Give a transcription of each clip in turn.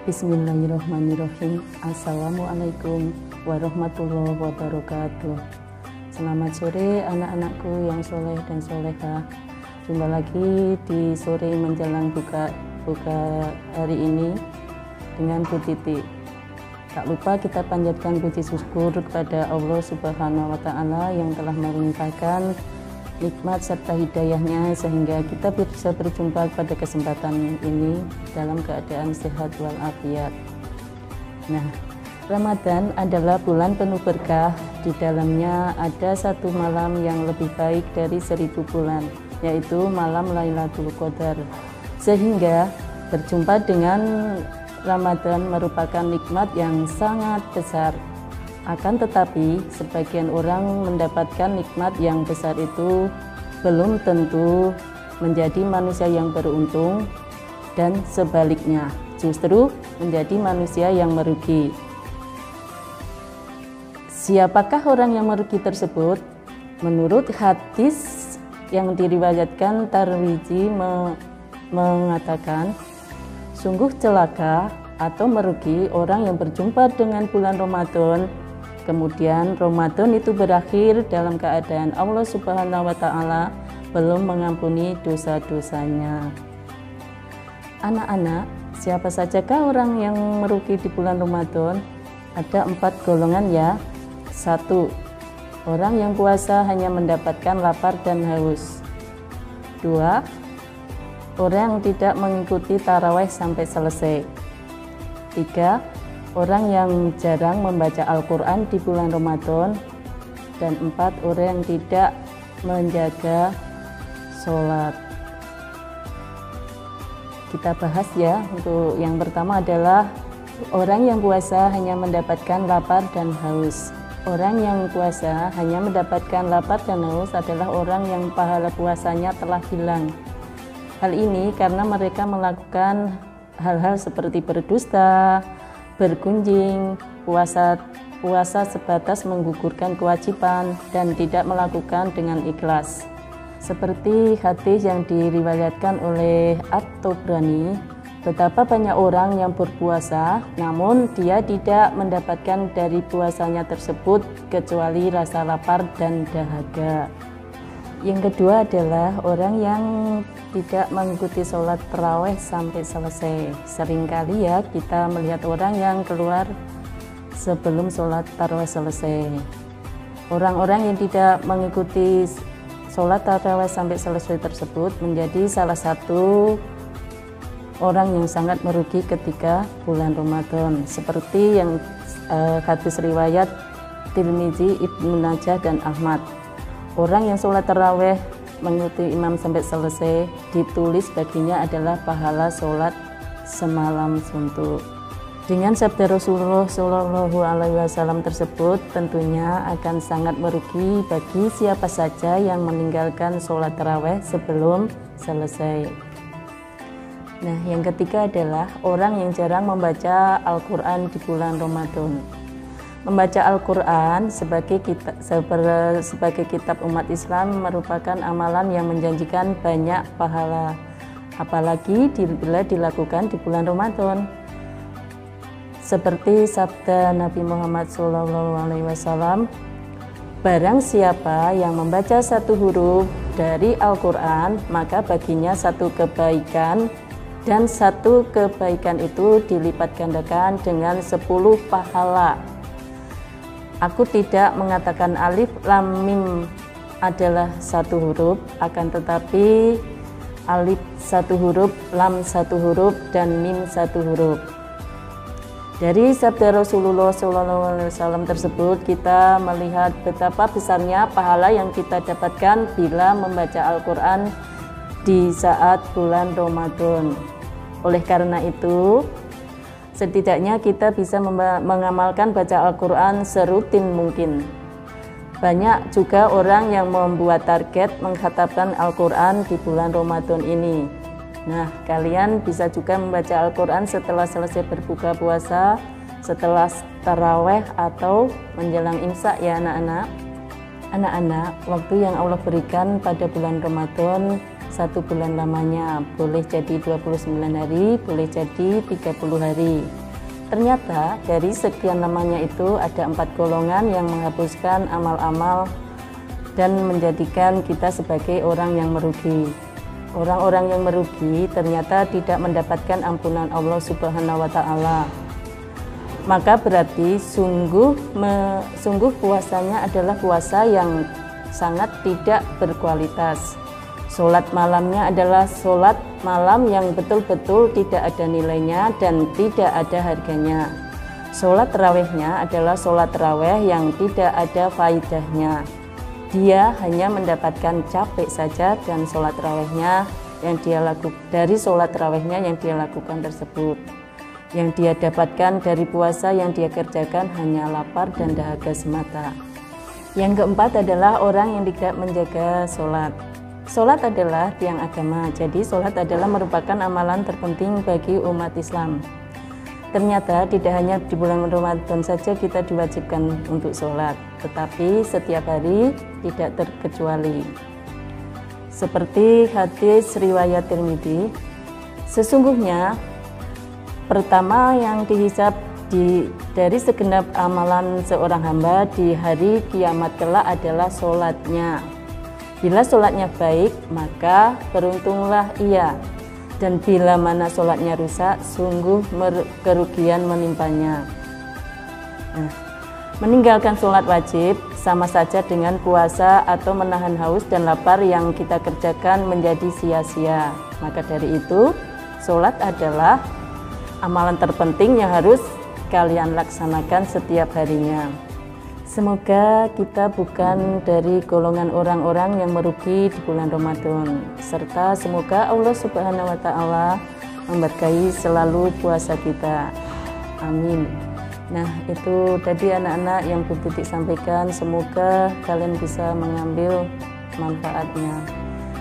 Bismillahirrahmanirrahim. Assalamualaikum warahmatullahi wabarakatuh. Selamat sore anak-anakku yang soleh dan solehah. Jumpa lagi di sore menjelang buka hari ini dengan Bu Titi. Tak lupa kita panjatkan puji syukur kepada Allah Subhanahu wa Ta'ala yang telah melimpahkan nikmat serta hidayahnya sehingga kita bisa berjumpa pada kesempatan ini dalam keadaan sehat walafiat. Nah, Ramadan adalah bulan penuh berkah. Di dalamnya ada satu malam yang lebih baik dari 1000 bulan, yaitu malam Lailatul Qadar. Sehingga berjumpa dengan Ramadan merupakan nikmat yang sangat besar. Akan tetapi, sebagian orang mendapatkan nikmat yang besar itu belum tentu menjadi manusia yang beruntung, dan sebaliknya, justru menjadi manusia yang merugi. Siapakah orang yang merugi tersebut? Menurut hadis yang diriwayatkan Tirmidzi mengatakan, sungguh celaka atau merugi orang yang berjumpa dengan bulan Ramadan, kemudian Ramadan itu berakhir dalam keadaan Allah Subhanahu wa Ta'ala belum mengampuni dosa-dosanya. Anak-anak, siapa sajakah orang yang merugi di bulan Ramadan? Ada 4 golongan ya. 1. Orang yang puasa hanya mendapatkan lapar dan haus. 2. Orang yang tidak mengikuti tarawih sampai selesai. 3. Orang yang jarang membaca Al-Quran di bulan Ramadan. Dan 4. Orang yang tidak menjaga sholat. Kita bahas ya. Untuk yang pertama adalah orang yang puasa hanya mendapatkan lapar dan haus. Orang yang puasa hanya mendapatkan lapar dan haus adalah orang yang pahala puasanya telah hilang. Hal ini karena mereka melakukan hal-hal seperti berdusta, bergunjing, puasa sebatas menggugurkan kewajiban dan tidak melakukan dengan ikhlas. Seperti hadis yang diriwayatkan oleh At-Tabrani, betapa banyak orang yang berpuasa namun dia tidak mendapatkan dari puasanya tersebut kecuali rasa lapar dan dahaga. Yang kedua adalah orang yang tidak mengikuti sholat tarawih sampai selesai. Seringkali ya kita melihat orang yang keluar sebelum sholat tarawih selesai. Orang-orang yang tidak mengikuti sholat tarawih sampai selesai tersebut menjadi salah satu orang yang sangat merugi ketika bulan Ramadan. Seperti yang hadis riwayat Tirmidzi, Ibnu Majah, dan Ahmad. Orang yang sholat tarawih mengikuti imam sampai selesai ditulis baginya adalah pahala sholat semalam suntuk. Dengan sabda Rasulullah Shallallahu Alaihi Wasallam tersebut tentunya akan sangat merugi bagi siapa saja yang meninggalkan sholat tarawih sebelum selesai. Nah, yang ketiga adalah orang yang jarang membaca Al-Quran di bulan Ramadan. Membaca Al-Quran sebagai kitab umat Islam merupakan amalan yang menjanjikan banyak pahala, apalagi bila dilakukan di bulan Ramadan. Seperti sabda Nabi Muhammad SAW, barang siapa yang membaca satu huruf dari Al-Quran, maka baginya satu kebaikan, dan satu kebaikan itu dilipat gandakan dengan 10 pahala. Aku tidak mengatakan alif lam mim adalah satu huruf, akan tetapi alif satu huruf, lam satu huruf, dan mim satu huruf. Dari sabda Rasulullah SAW tersebut kita melihat betapa besarnya pahala yang kita dapatkan bila membaca Al-Quran di saat bulan Ramadan. Oleh karena itu, setidaknya kita bisa mengamalkan baca Al-Quran serutin mungkin. Banyak juga orang yang membuat target mengkhatamkan Al-Quran di bulan Ramadan ini. Nah, kalian bisa juga membaca Al-Quran setelah selesai berbuka puasa, setelah taraweh atau menjelang imsak ya anak-anak. Anak-anak, waktu yang Allah berikan pada bulan Ramadan 1 bulan lamanya, boleh jadi 29 hari, boleh jadi 30 hari. Ternyata dari sekian lamanya itu ada 4 golongan yang menghapuskan amal-amal dan menjadikan kita sebagai orang yang merugi. Orang-orang yang merugi ternyata tidak mendapatkan ampunan Allah Subhanahu wa Ta'ala. Maka berarti sungguh puasanya adalah puasa yang sangat tidak berkualitas. Sholat malamnya adalah sholat malam yang betul-betul tidak ada nilainya dan tidak ada harganya. Sholat tarawehnya adalah sholat taraweh yang tidak ada faidahnya. Dia hanya mendapatkan capek saja, dan sholat tarawehnya yang dia lakukan dari sholat tarawehnya yang dia lakukan tersebut, yang dia dapatkan dari puasa yang dia kerjakan hanya lapar dan dahaga semata. Yang keempat adalah orang yang tidak menjaga sholat. Sholat adalah tiang agama, jadi sholat adalah merupakan amalan terpenting bagi umat Islam. Ternyata tidak hanya di bulan Ramadan saja kita diwajibkan untuk sholat, tetapi setiap hari tidak terkecuali. Seperti hadis riwayat Tirmidzi, sesungguhnya pertama yang dihisab dari segenap amalan seorang hamba di hari kiamat kelak adalah sholatnya. Bila sholatnya baik, maka beruntunglah ia. Dan bila mana sholatnya rusak, sungguh kerugian menimpanya. Nah, meninggalkan sholat wajib sama saja dengan puasa atau menahan haus dan lapar yang kita kerjakan menjadi sia-sia. Maka dari itu, sholat adalah amalan terpenting yang harus kalian laksanakan setiap harinya. Semoga kita bukan dari golongan orang-orang yang merugi di bulan Ramadan, serta semoga Allah Subhanahu wa Ta'ala memberkahi selalu puasa kita. Amin. Nah, itu tadi anak-anak yang Bu Titik sampaikan, semoga kalian bisa mengambil manfaatnya.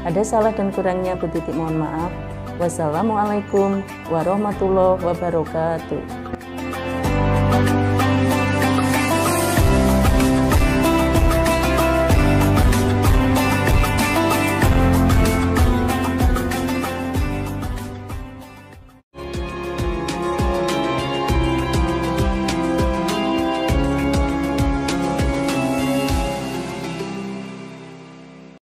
Ada salah dan kurangnya Bu Titik mohon maaf. Wassalamualaikum warahmatullahi wabarakatuh.